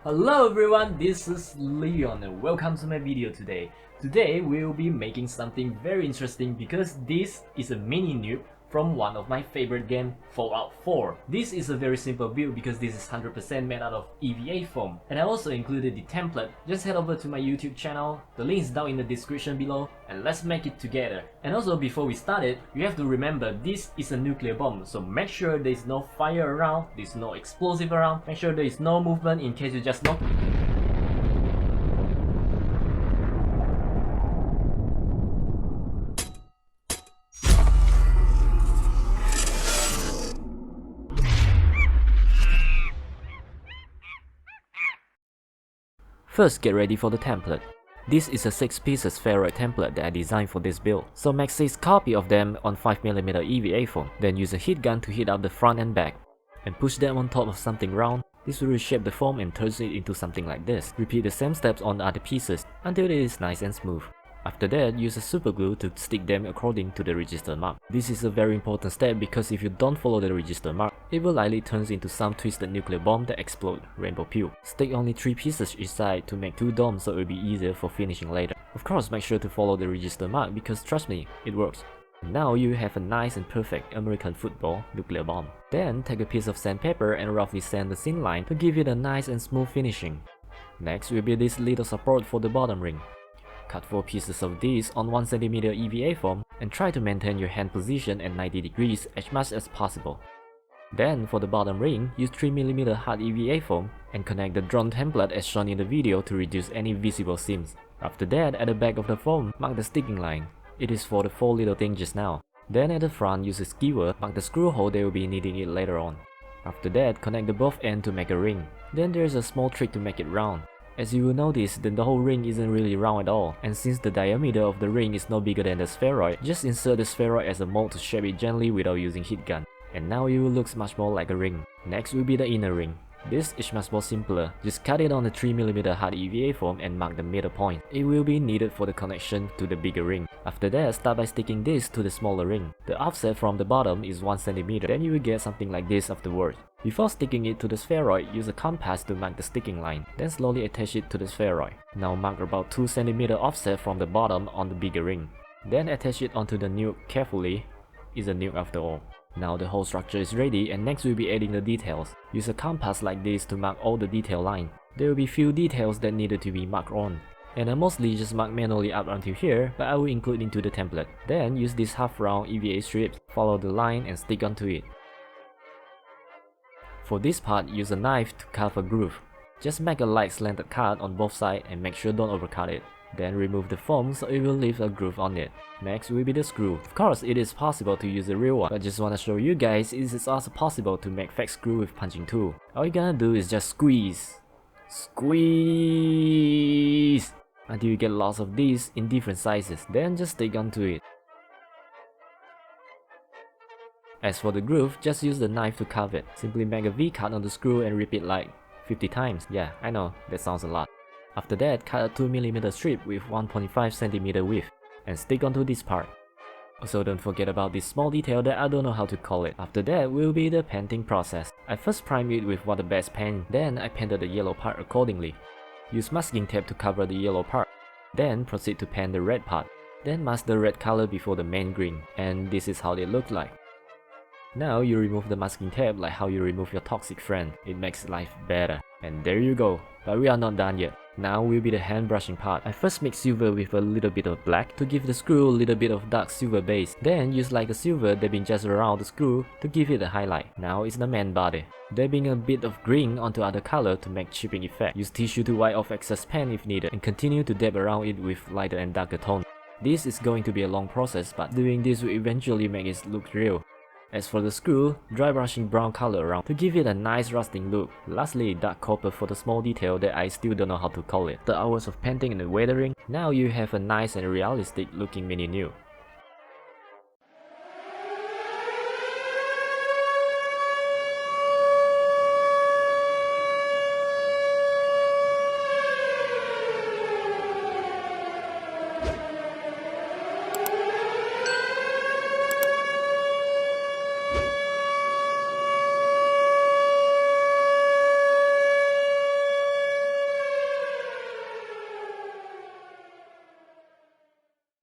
Hello everyone, this is Leon and welcome to my video today. Today we will be making something very interesting because this is a mini noob from one of my favorite game, Fallout 4. This is a very simple build because this is 100% made out of EVA foam. And I also included the template. Just head over to my YouTube channel, the link is down in the description below, and let's make it together. And also before we start it, you have to remember this is a nuclear bomb, so make sure there is no fire around, there is no explosive around, make sure there is no movement in case you just knock. First, get ready for the template. This is a 6-piece spheroid template that I designed for this build, so make 6 copies of them on 5mm EVA foam, then use a heat gun to heat up the front and back, and push them on top of something round. This will reshape the foam and turns it into something like this. Repeat the same steps on the other pieces until it is nice and smooth. After that, use a super glue to stick them according to the register mark. This is a very important step because if you don't follow the register mark, it will likely turn into some twisted nuclear bomb that explode, rainbow pew. Stick only 3 pieces each side to make 2 domes so it will be easier for finishing later. Of course, make sure to follow the register mark because trust me, it works. Now you have a nice and perfect American football nuclear bomb. Then take a piece of sandpaper and roughly sand the seam line to give it a nice and smooth finishing. Next will be this little support for the bottom ring. Cut 4 pieces of these on 1cm EVA foam and try to maintain your hand position at 90 degrees as much as possible. Then for the bottom ring, use 3mm hard EVA foam and connect the drone template as shown in the video to reduce any visible seams. After that, at the back of the foam, mark the sticking line. It is for the 4 little things just now. Then at the front, use a skewer, mark the screw hole they will be needing it later on. After that, connect the both ends to make a ring. Then there is a small trick to make it round. As you will notice, then the whole ring isn't really round at all, and since the diameter of the ring is no bigger than the spheroid, just insert the spheroid as a mold to shape it gently without using heat gun. And now it will look much more like a ring. Next will be the inner ring. This is much more simpler, just cut it on the 3mm hard EVA foam and mark the middle point. It will be needed for the connection to the bigger ring. After that, start by sticking this to the smaller ring. The offset from the bottom is 1cm, then you will get something like this afterwards. Before sticking it to the spheroid, use a compass to mark the sticking line, then slowly attach it to the spheroid. Now mark about 2cm offset from the bottom on the bigger ring. Then attach it onto the nuke carefully. It's a nuke after all. Now the whole structure is ready, and next we'll be adding the details. Use a compass like this to mark all the detail line. There will be few details that needed to be marked on, and I mostly just mark manually up until here, but I will include into the template. Then use this half round EVA strips, follow the line and stick onto it. For this part, use a knife to carve a groove. Just make a light slanted cut on both sides and make sure don't overcut it. Then remove the foam so it will leave a groove on it. Next will be the screw. Of course, it is possible to use a real one, but just wanna show you guys it is also possible to make fake screw with punching tool. All you gonna do is just squeeze until you get lots of these in different sizes. Then just stick onto it. As for the groove, just use the knife to carve it. Simply make a V cut on the screw and repeat like 50 times. Yeah, I know, that sounds a lot. After that, cut a 2mm strip with 1.5cm width and stick onto this part. Also, don't forget about this small detail that I don't know how to call it. After that will be the painting process. I first primed it with water-based paint, then I painted the yellow part accordingly. Use masking tape to cover the yellow part. Then proceed to paint the red part. Then mask the red color before the main green, and this is how they look like. Now you remove the masking tape like how you remove your toxic friend. It makes life better. And there you go. But we are not done yet. Now will be the hand brushing part. I first mix silver with a little bit of black to give the screw a little bit of dark silver base. Then use like a silver dabbing just around the screw to give it a highlight. Now it's the main body. Dabbing a bit of green onto other color to make chipping effect. Use tissue to wipe off excess paint if needed and continue to dab around it with lighter and darker tone. This is going to be a long process, but doing this will eventually make it look real. As for the screw, dry brushing brown color around to give it a nice rusting look. Lastly, dark copper for the small detail that I still don't know how to call it. After hours of painting and weathering, now you have a nice and realistic looking mini nuke.